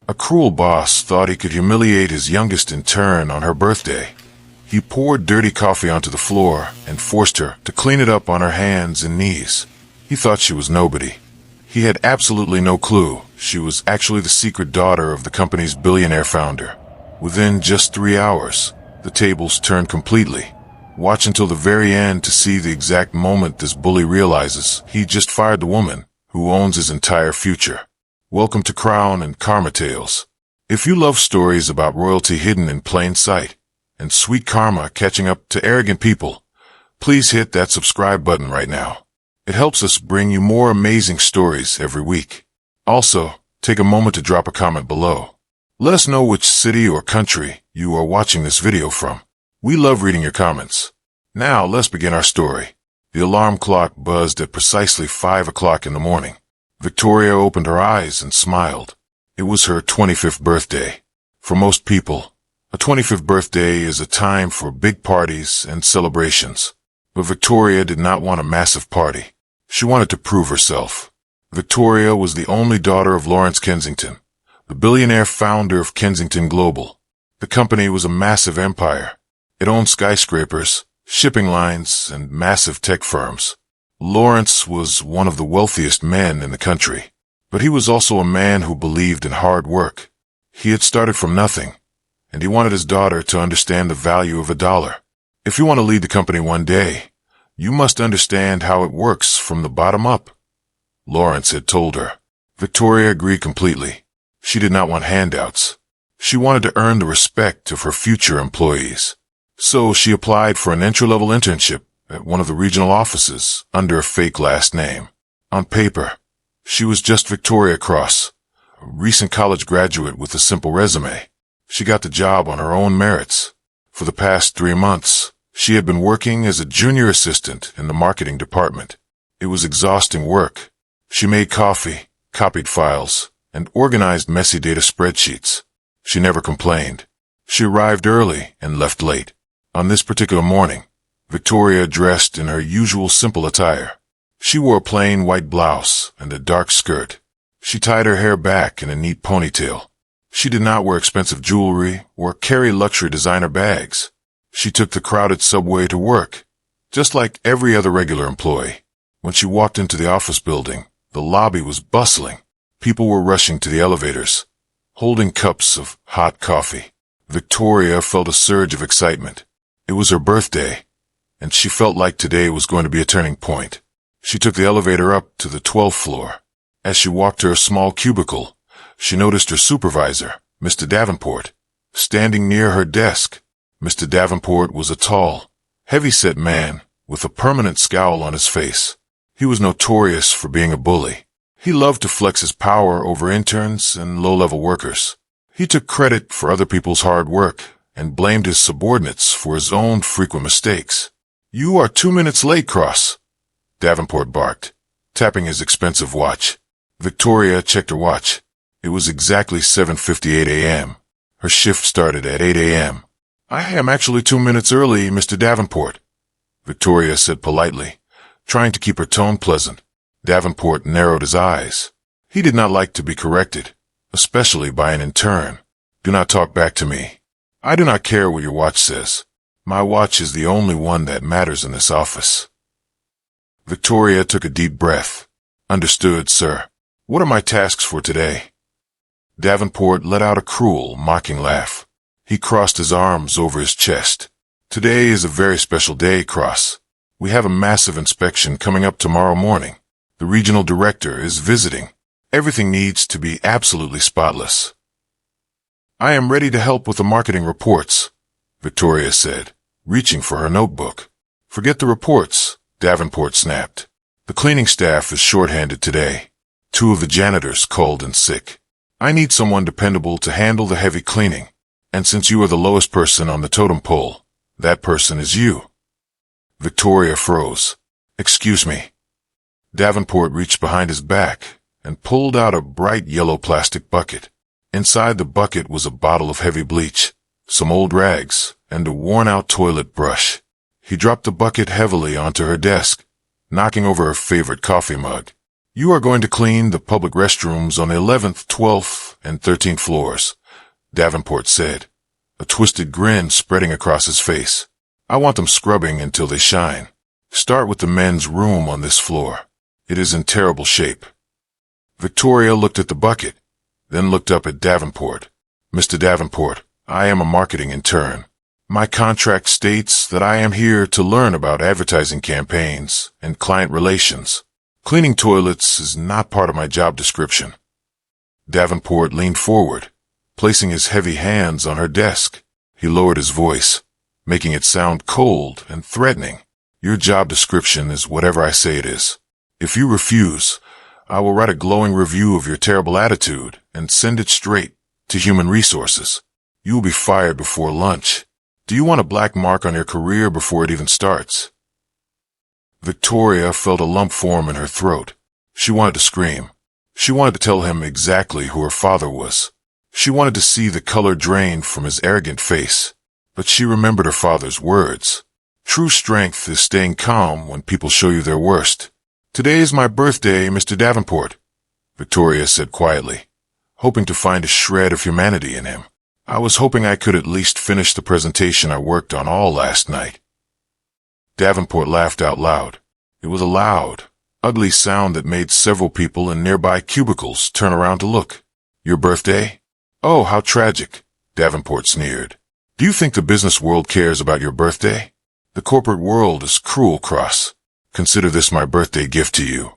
A cruel boss thought he could humiliate his youngest intern on her birthday. He poured dirty coffee onto the floor and forced her to clean it up on her hands and knees. He thought she was nobody. He had absolutely no clue she was actually the secret daughter of the company's billionaire founder. Within just 3 hours, the tables turned completely. Watch until the very end to see the exact moment this bully realizes he just fired the woman who owns his entire future. Welcome to Crown and Karma Tales. If you love stories about royalty hidden in plain sight and sweet karma catching up to arrogant people, please hit that subscribe button right now. It helps us bring you more amazing stories every week. Also, take a moment to drop a comment below. Let us know which city or country you are watching this video from. We love reading your comments. Now, let's begin our story. The alarm clock buzzed at precisely 5 o'clock in the morning. Victoria opened her eyes and smiled. It was her 25th birthday. For most people, a 25th birthday is a time for big parties and celebrations. But Victoria did not want a massive party. She wanted to prove herself. Victoria was the only daughter of Lawrence Kensington, the billionaire founder of Kensington Global. The company was a massive empire. It owned skyscrapers, shipping lines, and massive tech firms. Lawrence was one of the wealthiest men in the country, but he was also a man who believed in hard work. He had started from nothing, and he wanted his daughter to understand the value of a dollar. If you want to lead the company one day, you must understand how it works from the bottom up, Lawrence had told her. Victoria agreed completely. She did not want handouts. She wanted to earn the respect of her future employees. So she applied for an entry-level internship at one of the regional offices under a fake last name. On paper, she was just Victoria Cross, a recent college graduate with a simple resume. She got the job on her own merits. For the past 3 months, she had been working as a junior assistant in the marketing department. It was exhausting work. She made coffee, copied files, and organized messy data spreadsheets. She never complained. She arrived early and left late. On this particular morning, Victoria dressed in her usual simple attire. She wore a plain white blouse and a dark skirt. She tied her hair back in a neat ponytail. She did not wear expensive jewelry or carry luxury designer bags. She took the crowded subway to work, just like every other regular employee. When she walked into the office building, the lobby was bustling. People were rushing to the elevators, holding cups of hot coffee. Victoria felt a surge of excitement. It was her birthday, and she felt like today was going to be a turning point. She took the elevator up to the 12th floor. As she walked to her small cubicle, she noticed her supervisor, Mr. Davenport, standing near her desk. Mr. Davenport was a tall, heavy-set man with a permanent scowl on his face. He was notorious for being a bully. He loved to flex his power over interns and low-level workers. He took credit for other people's hard work and blamed his subordinates for his own frequent mistakes. "You are 2 minutes late, Cross," Davenport barked, tapping his expensive watch. Victoria checked her watch. It was exactly 7:58 a.m. Her shift started at 8 a.m. "I am actually 2 minutes early, Mr. Davenport," Victoria said politely, trying to keep her tone pleasant. Davenport narrowed his eyes. He did not like to be corrected, especially by an intern. "Do not talk back to me. I do not care what your watch says. My watch is the only one that matters in this office." Victoria took a deep breath. "Understood, sir. What are my tasks for today?" Davenport let out a cruel, mocking laugh. He crossed his arms over his chest. "Today is a very special day, Cross. We have a massive inspection coming up tomorrow morning. The regional director is visiting. Everything needs to be absolutely spotless." "I am ready to help with the marketing reports," Victoria said, reaching for her notebook. "Forget the reports," Davenport snapped. "The cleaning staff is shorthanded today. 2 of the janitors called in sick. I need someone dependable to handle the heavy cleaning. And since you are the lowest person on the totem pole, that person is you." Victoria froze. "Excuse me." Davenport reached behind his back and pulled out a bright yellow plastic bucket. Inside the bucket was a bottle of heavy bleach, some old rags, and a worn-out toilet brush. He dropped the bucket heavily onto her desk, knocking over her favorite coffee mug. You are going to clean the public restrooms on the 11th, 12th, and 13th floors, Davenport said, a twisted grin spreading across his face. I want them scrubbing until they shine. Start with the men's room on this floor. It is in terrible shape. Victoria looked at the bucket, then looked up at Davenport. Mr. Davenport, I am a marketing intern. My contract states that I am here to learn about advertising campaigns and client relations. Cleaning toilets is not part of my job description. Davenport leaned forward, placing his heavy hands on her desk. He lowered his voice, making it sound cold and threatening. Your job description is whatever I say it is. If you refuse, I will write a glowing review of your terrible attitude and send it straight to Human Resources. You will be fired before lunch. Do you want a black mark on your career before it even starts? Victoria felt a lump form in her throat. She wanted to scream. She wanted to tell him exactly who her father was. She wanted to see the color drain from his arrogant face. But she remembered her father's words. True strength is staying calm when people show you their worst. Today is my birthday, Mr. Davenport, Victoria said quietly, hoping to find a shred of humanity in him. I was hoping I could at least finish the presentation I worked on all last night. Davenport laughed out loud. It was a loud, ugly sound that made several people in nearby cubicles turn around to look. Your birthday? Oh, how tragic, Davenport sneered. Do you think the business world cares about your birthday? The corporate world is cruel, Cross. Consider this my birthday gift to you.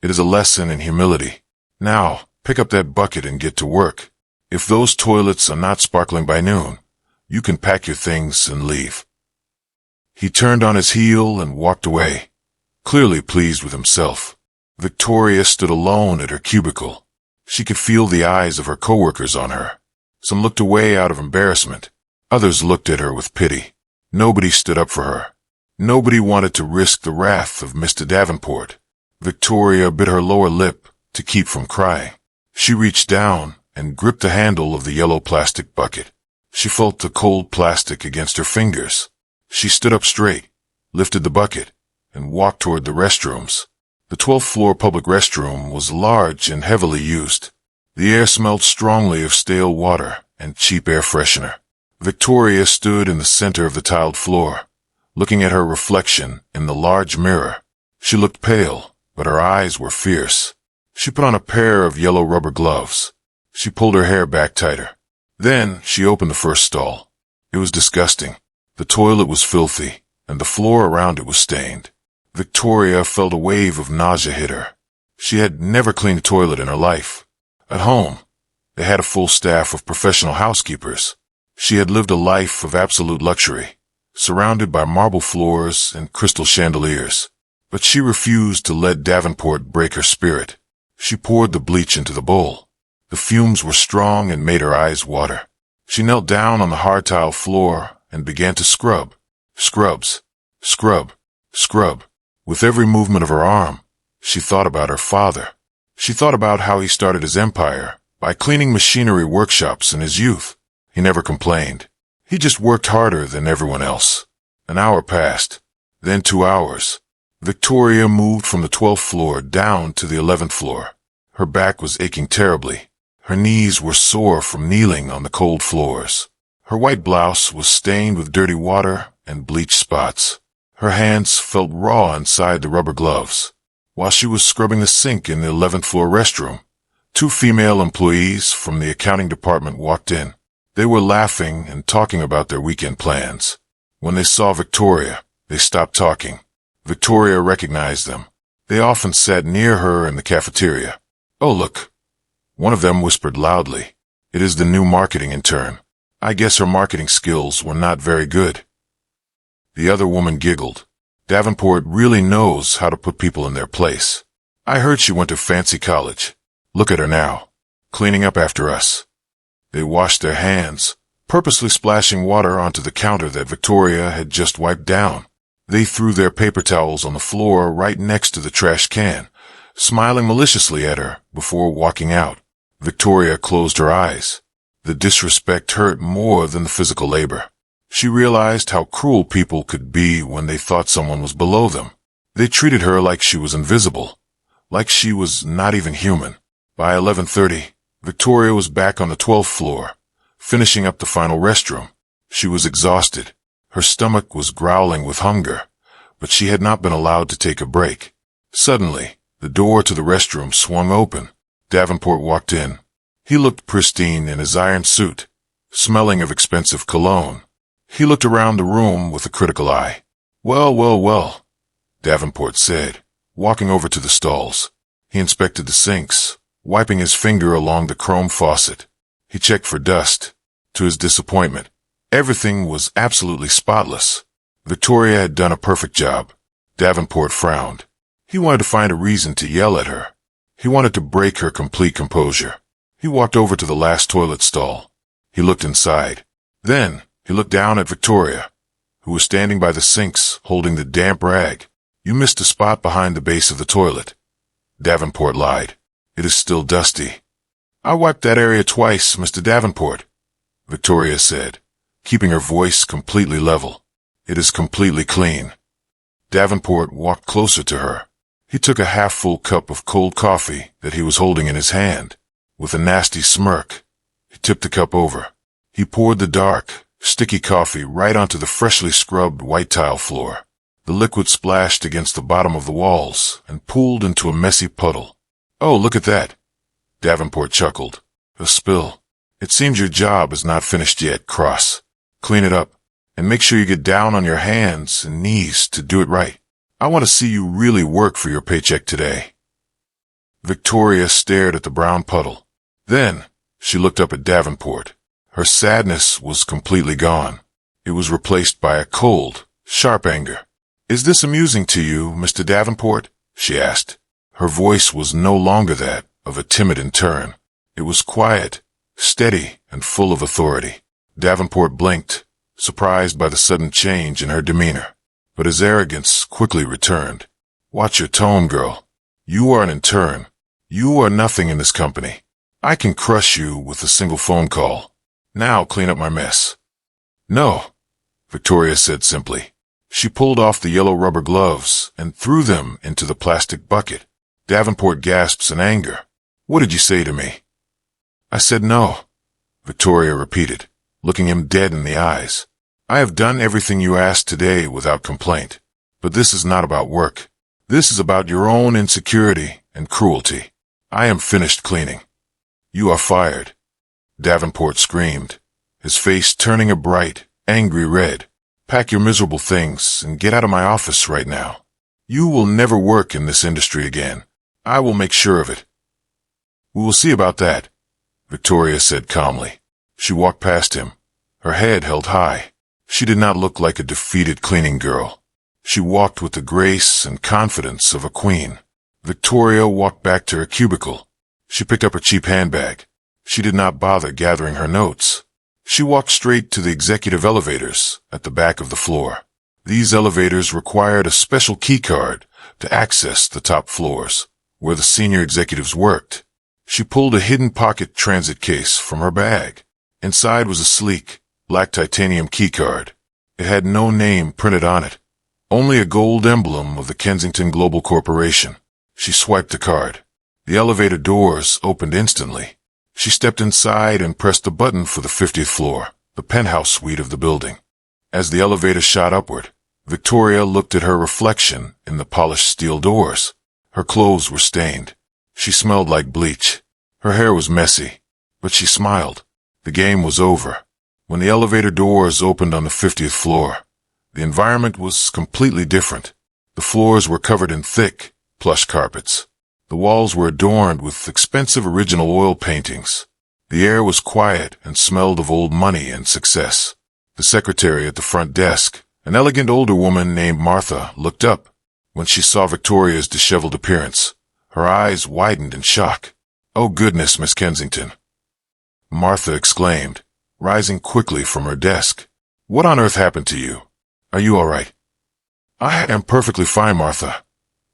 It is a lesson in humility. Now, pick up that bucket and get to work. If those toilets are not sparkling by noon, you can pack your things and leave. He turned on his heel and walked away, clearly pleased with himself. Victoria stood alone at her cubicle. She could feel the eyes of her coworkers on her. Some looked away out of embarrassment. Others looked at her with pity. Nobody stood up for her. Nobody wanted to risk the wrath of Mr. Davenport. Victoria bit her lower lip to keep from crying. She reached down and gripped the handle of the yellow plastic bucket. She felt the cold plastic against her fingers. She stood up straight, lifted the bucket, and walked toward the restrooms. The 12th floor public restroom was large and heavily used. The air smelled strongly of stale water and cheap air freshener. Victoria stood in the center of the tiled floor, looking at her reflection in the large mirror. She looked pale, but her eyes were fierce. She put on a pair of yellow rubber gloves. She pulled her hair back tighter. Then she opened the first stall. It was disgusting. The toilet was filthy, and the floor around it was stained. Victoria felt a wave of nausea hit her. She had never cleaned a toilet in her life. At home, they had a full staff of professional housekeepers. She had lived a life of absolute luxury, surrounded by marble floors and crystal chandeliers. But she refused to let Davenport break her spirit. She poured the bleach into the bowl. The fumes were strong and made her eyes water. She knelt down on the hard tile floor and began to scrub. Scrubs. Scrub. Scrub. With every movement of her arm, she thought about her father. She thought about how he started his empire by cleaning machinery workshops in his youth. He never complained. He just worked harder than everyone else. An hour passed, then 2 hours. Victoria moved from the 12th floor down to the 11th floor. Her back was aching terribly. Her knees were sore from kneeling on the cold floors. Her white blouse was stained with dirty water and bleach spots. Her hands felt raw inside the rubber gloves. While she was scrubbing the sink in the 11th floor restroom, 2 female employees from the accounting department walked in. They were laughing and talking about their weekend plans. When they saw Victoria, they stopped talking. Victoria recognized them. They often sat near her in the cafeteria. Oh, look. One of them whispered loudly. It is the new marketing intern. I guess her marketing skills were not very good. The other woman giggled. Davenport really knows how to put people in their place. I heard she went to fancy college. Look at her now, cleaning up after us. They washed their hands, purposely splashing water onto the counter that Victoria had just wiped down. They threw their paper towels on the floor right next to the trash can, smiling maliciously at her before walking out. Victoria closed her eyes. The disrespect hurt more than the physical labor. She realized how cruel people could be when they thought someone was below them. They treated her like she was invisible, like she was not even human. By 11:30, Victoria was back on the 12th floor, finishing up the final restroom. She was exhausted. Her stomach was growling with hunger, but she had not been allowed to take a break. Suddenly, the door to the restroom swung open. Davenport walked in. He looked pristine in his iron suit, smelling of expensive cologne. He looked around the room with a critical eye. "Well, well, well," Davenport said, walking over to the stalls. He inspected the sinks, wiping his finger along the chrome faucet. He checked for dust. To his disappointment, everything was absolutely spotless. Victoria had done a perfect job. Davenport frowned. He wanted to find a reason to yell at her. He wanted to break her complete composure. He walked over to the last toilet stall. He looked inside. Then, he looked down at Victoria, who was standing by the sinks holding the damp rag. "You missed a spot behind the base of the toilet." Davenport lied. "It is still dusty." "I wiped that area twice, Mr. Davenport," Victoria said, keeping her voice completely level. "It is completely clean." Davenport walked closer to her. He took a half-full cup of cold coffee that he was holding in his hand. With a nasty smirk, he tipped the cup over. He poured the dark, sticky coffee right onto the freshly scrubbed white tile floor. The liquid splashed against the bottom of the walls and pooled into a messy puddle. "Oh, look at that," Davenport chuckled. "A spill. It seems your job is not finished yet, Cross. Clean it up, and make sure you get down on your hands and knees to do it right. I want to see you really work for your paycheck today." Victoria stared at the brown puddle. Then, she looked up at Davenport. Her sadness was completely gone. It was replaced by a cold, sharp anger. "Is this amusing to you, Mr. Davenport?" she asked. Her voice was no longer that of a timid intern. It was quiet, steady, and full of authority. Davenport blinked, surprised by the sudden change in her demeanor. But his arrogance quickly returned. "Watch your tone, girl. You are an intern. You are nothing in this company. I can crush you with a single phone call. Now clean up my mess." "No," Victoria said simply. She pulled off the yellow rubber gloves and threw them into the plastic bucket. Davenport gasped in anger. "What did you say to me?" "I said no," Victoria repeated, looking him dead in the eyes. "I have done everything you asked today without complaint. But this is not about work. This is about your own insecurity and cruelty. I am finished cleaning. You are fired." Davenport screamed, his face turning a bright, angry red. "Pack your miserable things and get out of my office right now. You will never work in this industry again. I will make sure of it." "We will see about that," Victoria said calmly. She walked past him, her head held high. She did not look like a defeated cleaning girl. She walked with the grace and confidence of a queen. Victoria walked back to her cubicle. She picked up a cheap handbag. She did not bother gathering her notes. She walked straight to the executive elevators at the back of the floor. These elevators required a special key card to access the top floors, where the senior executives worked. She pulled a hidden pocket transit case from her bag. Inside was a sleek, black titanium key card. It had no name printed on it, only a gold emblem of the Kensington Global Corporation. She swiped the card. The elevator doors opened instantly. She stepped inside and pressed the button for the 50th floor, the penthouse suite of the building. As the elevator shot upward, Victoria looked at her reflection in the polished steel doors. Her clothes were stained. She smelled like bleach. Her hair was messy, but she smiled. The game was over. When the elevator doors opened on the 50th floor, the environment was completely different. The floors were covered in thick, plush carpets. The walls were adorned with expensive original oil paintings. The air was quiet and smelled of old money and success. The secretary at the front desk, an elegant older woman named Martha, looked up. When she saw Victoria's disheveled appearance, her eyes widened in shock. "Oh goodness, Miss Kensington," Martha exclaimed, rising quickly from her desk. "What on earth happened to you? Are you all right?" "I am perfectly fine, Martha,"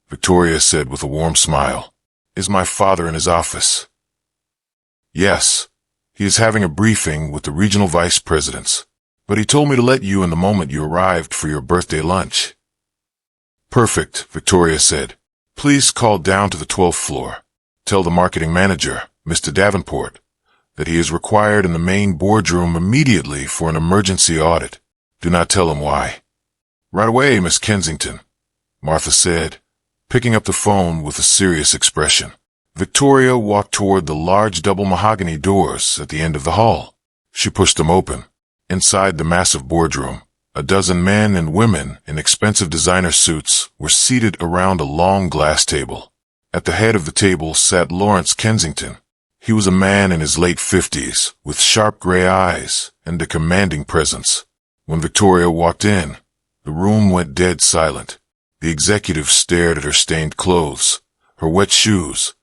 Victoria said with a warm smile. "Is my father in his office?" "Yes. He is having a briefing with the regional vice presidents, but he told me to let you in the moment you arrived for your birthday lunch." "Perfect," Victoria said. Please call down to the 12th floor. Tell the marketing manager, Mr. Davenport, that he is required in the main boardroom immediately for an emergency audit. Do not tell him why." "Right away, Miss Kensington," Martha said, picking up the phone with a serious expression. Victoria walked toward the large double mahogany doors at the end of the hall. She pushed them open. Inside the massive boardroom, a dozen men and women in expensive designer suits were seated around a long glass table. At the head of the table sat Lawrence Kensington. He was a man in his late 50s, with sharp gray eyes and a commanding presence. When Victoria walked in, the room went dead silent. The executive stared at her stained clothes, her wet shoes,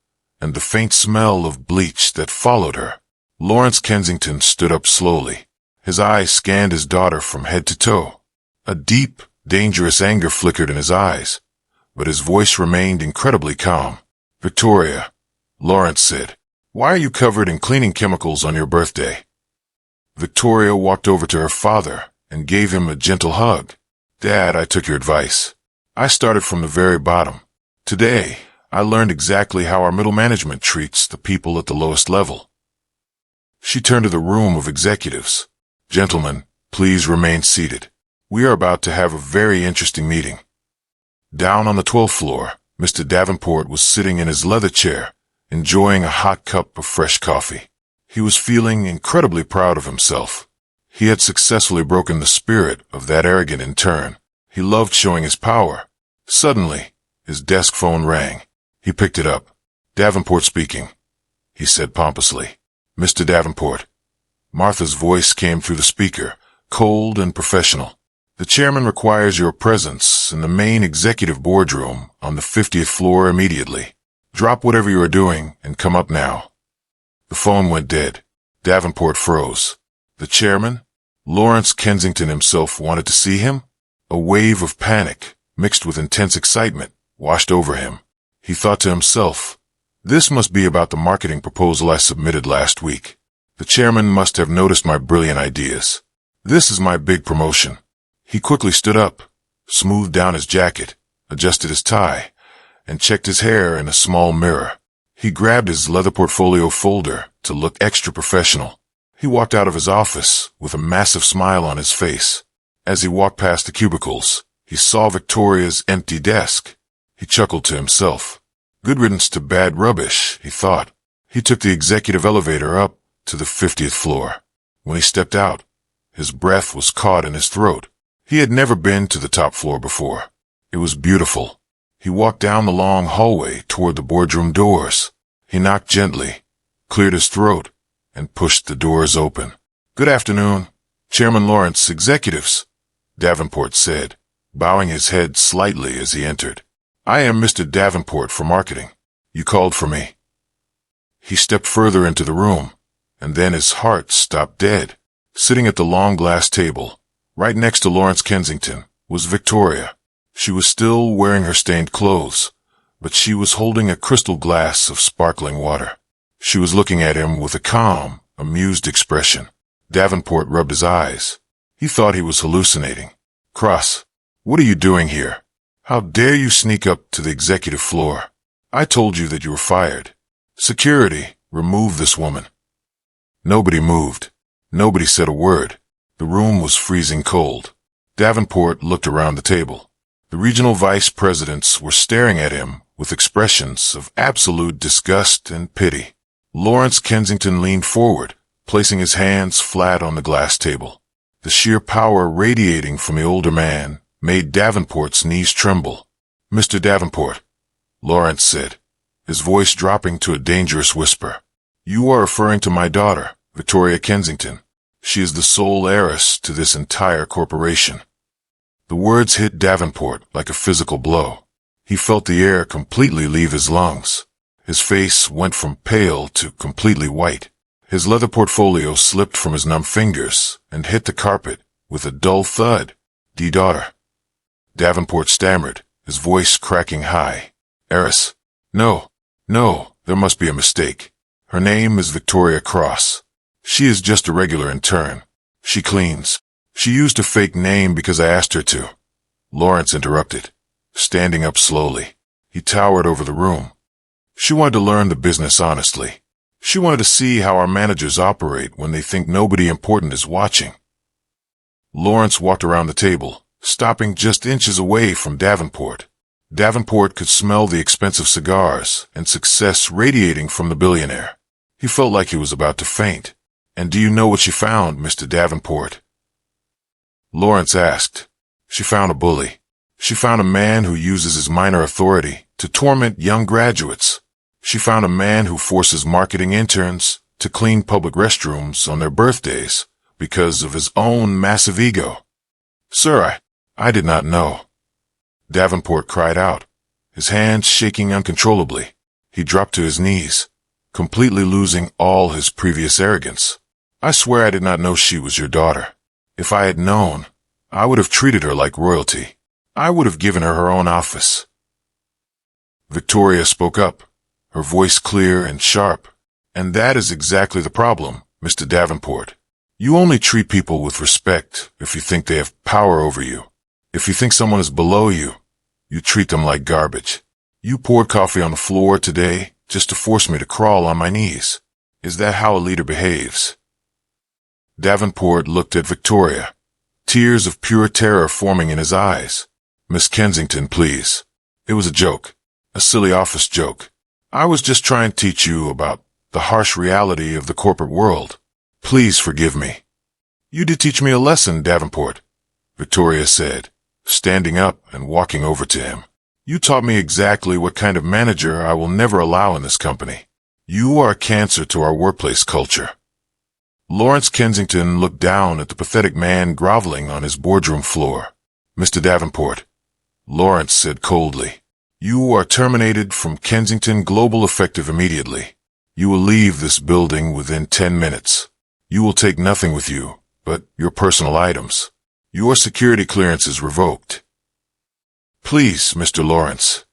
and the faint smell of bleach that followed her. Lawrence Kensington stood up slowly. His eyes scanned his daughter from head to toe. A deep, dangerous anger flickered in his eyes, but his voice remained incredibly calm. "Victoria," Lawrence said, "why are you covered in cleaning chemicals on your birthday?" Victoria walked over to her father and gave him a gentle hug. "Dad, I took your advice. I started from the very bottom. Today, I learned exactly how our middle management treats the people at the lowest level." She turned to the room of executives. "Gentlemen, please remain seated. We are about to have a very interesting meeting." Down on the 12th floor, Mr. Davenport was sitting in his leather chair, enjoying a hot cup of fresh coffee. He was feeling incredibly proud of himself. He had successfully broken the spirit of that arrogant intern. He loved showing his power. Suddenly, his desk phone rang. He picked it up. "Davenport speaking," he said pompously. "Mr. Davenport." Martha's voice came through the speaker, cold and professional. "The chairman requires your presence in the main executive boardroom on the 50th floor immediately. Drop whatever you are doing and come up now." The phone went dead. Davenport froze. The chairman? Lawrence Kensington himself wanted to see him? A wave of panic, mixed with intense excitement, washed over him. He thought to himself, "This must be about the marketing proposal I submitted last week. The chairman must have noticed my brilliant ideas. This is my big promotion." He quickly stood up, smoothed down his jacket, adjusted his tie, and checked his hair in a small mirror. He grabbed his leather portfolio folder to look extra professional. He walked out of his office with a massive smile on his face. As he walked past the cubicles, he saw Victoria's empty desk. He chuckled to himself. Good riddance to bad rubbish, he thought. He took the executive elevator up to the 50th floor. When he stepped out, his breath was caught in his throat. He had never been to the top floor before. It was beautiful. He walked down the long hallway toward the boardroom doors. He knocked gently, cleared his throat, and pushed the doors open. "Good afternoon, Chairman Lawrence, executives," Davenport said, bowing his head slightly as he entered. "I am Mr. Davenport for marketing. You called for me." He stepped further into the room, and then his heart stopped dead. Sitting at the long glass table, right next to Lawrence Kensington, was Victoria. She was still wearing her stained clothes, but she was holding a crystal glass of sparkling water. She was looking at him with a calm, amused expression. Davenport rubbed his eyes. He thought he was hallucinating. "Cross, what are you doing here? How dare you sneak up to the executive floor? I told you that you were fired. Security, remove this woman." Nobody moved. Nobody said a word. The room was freezing cold. Davenport looked around the table. The regional vice presidents were staring at him with expressions of absolute disgust and pity. Lawrence Kensington leaned forward, placing his hands flat on the glass table. The sheer power radiating from the older man made Davenport's knees tremble. "Mr. Davenport," Lawrence said, his voice dropping to a dangerous whisper, "you are referring to my daughter, Victoria Kensington. She is the sole heiress to this entire corporation." The words hit Davenport like a physical blow. He felt the air completely leave his lungs. His face went from pale to completely white. His leather portfolio slipped from his numb fingers and hit the carpet with a dull thud. "Daughter," Davenport stammered, his voice cracking high. "Heiress? No, there must be a mistake. Her name is Victoria Cross. She is just a regular intern. She cleans. She used a fake name because I asked her to." Lawrence interrupted, standing up slowly. He towered over the room. She wanted to learn the business honestly. She wanted to see how our managers operate when they think nobody important is watching. Lawrence walked around the table, stopping just inches away from Davenport. Davenport could smell the expensive cigars and success radiating from the billionaire. He felt like he was about to faint. "And do you know what she found, Mr. Davenport?" Lawrence asked. "She found a bully. She found a man who uses his minor authority to torment young graduates. She found a man who forces marketing interns to clean public restrooms on their birthdays because of his own massive ego." "Sir, I did not know." Davenport cried out, his hands shaking uncontrollably. He dropped to his knees, completely losing all his previous arrogance. "I swear I did not know she was your daughter. If I had known, I would have treated her like royalty. I would have given her her own office." Victoria spoke up, her voice clear and sharp. "And that is exactly the problem, Mr. Davenport. You only treat people with respect if you think they have power over you. If you think someone is below you, you treat them like garbage. You poured coffee on the floor today just to force me to crawl on my knees. Is that how a leader behaves?" Davenport looked at Victoria, tears of pure terror forming in his eyes. "Miss Kensington, please. It was a joke, a silly office joke. I was just trying to teach you about the harsh reality of the corporate world. Please forgive me." "You did teach me a lesson, Davenport," Victoria said, standing up and walking over to him. "You taught me exactly what kind of manager I will never allow in this company. You are a cancer to our workplace culture." Lawrence Kensington looked down at the pathetic man groveling on his boardroom floor. "Mr. Davenport," Lawrence said coldly, "you are terminated from Kensington Global effective immediately. You will leave this building within 10 minutes. You will take nothing with you but your personal items. Your security clearance is revoked." "Please, Mr. Lawrence,"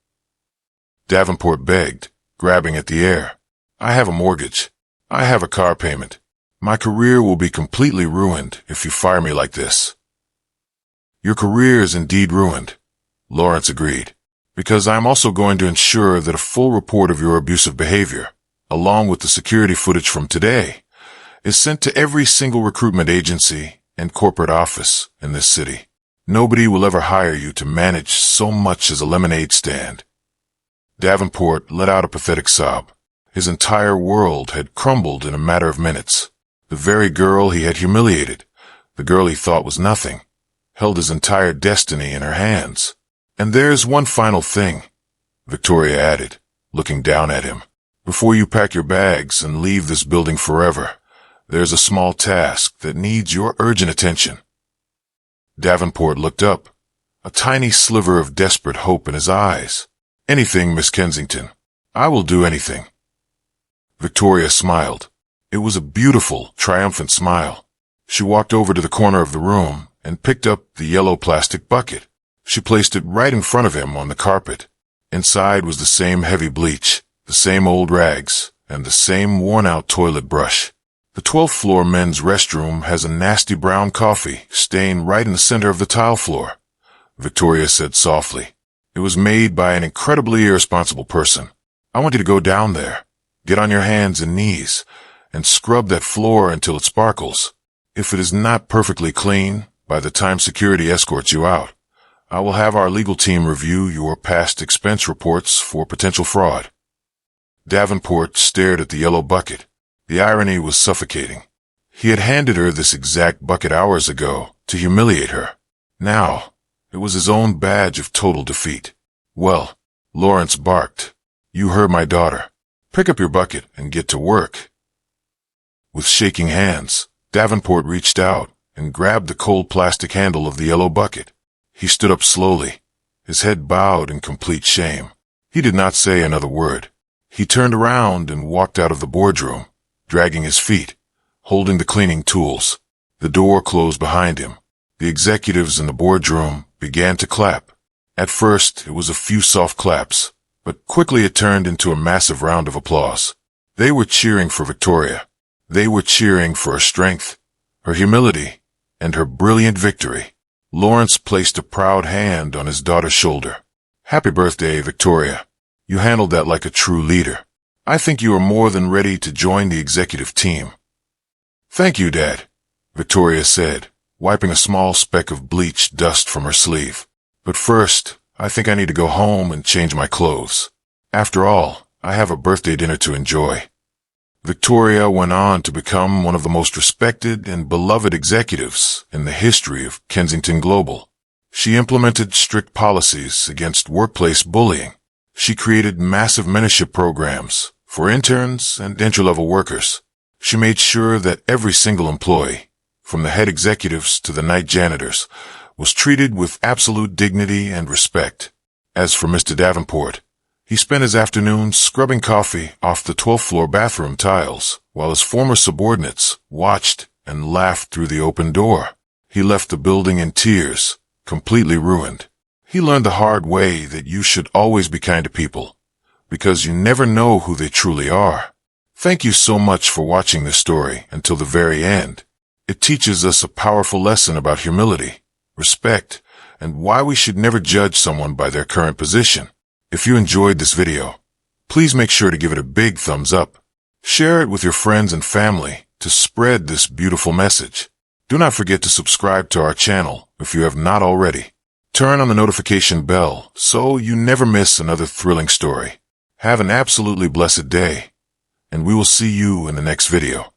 Davenport begged, grabbing at the air. "I have a mortgage. I have a car payment. My career will be completely ruined if you fire me like this." "Your career is indeed ruined," Lawrence agreed, "because I'm also going to ensure that a full report of your abusive behavior, along with the security footage from today, is sent to every single recruitment agency and corporate office in this city. Nobody will ever hire you to manage so much as a lemonade stand." Davenport let out a pathetic sob. His entire world had crumbled in a matter of minutes. The very girl he had humiliated, the girl he thought was nothing, held his entire destiny in her hands. "And there's one final thing," Victoria added, looking down at him. "Before you pack your bags and leave this building forever, there's a small task that needs your urgent attention." Davenport looked up, a tiny sliver of desperate hope in his eyes. "Anything, Miss Kensington. I will do anything." Victoria smiled. It was a beautiful, triumphant smile. She walked over to the corner of the room and picked up the yellow plastic bucket. She placed it right in front of him on the carpet. Inside was the same heavy bleach, the same old rags, and the same worn-out toilet brush. The 12th floor men's restroom has a nasty brown coffee stain right in the center of the tile floor, Victoria said softly. "It was made by an incredibly irresponsible person. I want you to go down there, get on your hands and knees, and scrub that floor until it sparkles. If it is not perfectly clean by the time security escorts you out, I will have our legal team review your past expense reports for potential fraud." Davenport stared at the yellow bucket. The irony was suffocating. He had handed her this exact bucket hours ago to humiliate her. Now, it was his own badge of total defeat. "Well," Lawrence barked, "you heard my daughter. Pick up your bucket and get to work." With shaking hands, Davenport reached out and grabbed the cold plastic handle of the yellow bucket. He stood up slowly, his head bowed in complete shame. He did not say another word. He turned around and walked out of the boardroom, dragging his feet, holding the cleaning tools. The door closed behind him. The executives in the boardroom began to clap. At first, it was a few soft claps, but quickly it turned into a massive round of applause. They were cheering for Victoria. They were cheering for her strength, her humility, and her brilliant victory. Lawrence placed a proud hand on his daughter's shoulder. "Happy birthday, Victoria," You handled that like a true leader. I think you are more than ready to join the executive team." "Thank you, Dad," Victoria said, wiping a small speck of bleach dust from her sleeve. "But first, I think I need to go home and change my clothes. After all, I have a birthday dinner to enjoy." Victoria went on to become one of the most respected and beloved executives in the history of Kensington Global. She implemented strict policies against workplace bullying. She created massive mentorship programs for interns and entry-level workers. She made sure that every single employee, from the head executives to the night janitors, was treated with absolute dignity and respect. As for Mr. Davenport, he spent his afternoons scrubbing coffee off the 12th floor bathroom tiles, while his former subordinates watched and laughed through the open door. He left the building in tears, completely ruined. He learned the hard way that you should always be kind to people, because you never know who they truly are. Thank you so much for watching this story until the very end. It teaches us a powerful lesson about humility, respect, and why we should never judge someone by their current position. If you enjoyed this video, please make sure to give it a big thumbs up. Share it with your friends and family to spread this beautiful message. Do not forget to subscribe to our channel if you have not already. Turn on the notification bell so you never miss another thrilling story. Have an absolutely blessed day, and we will see you in the next video.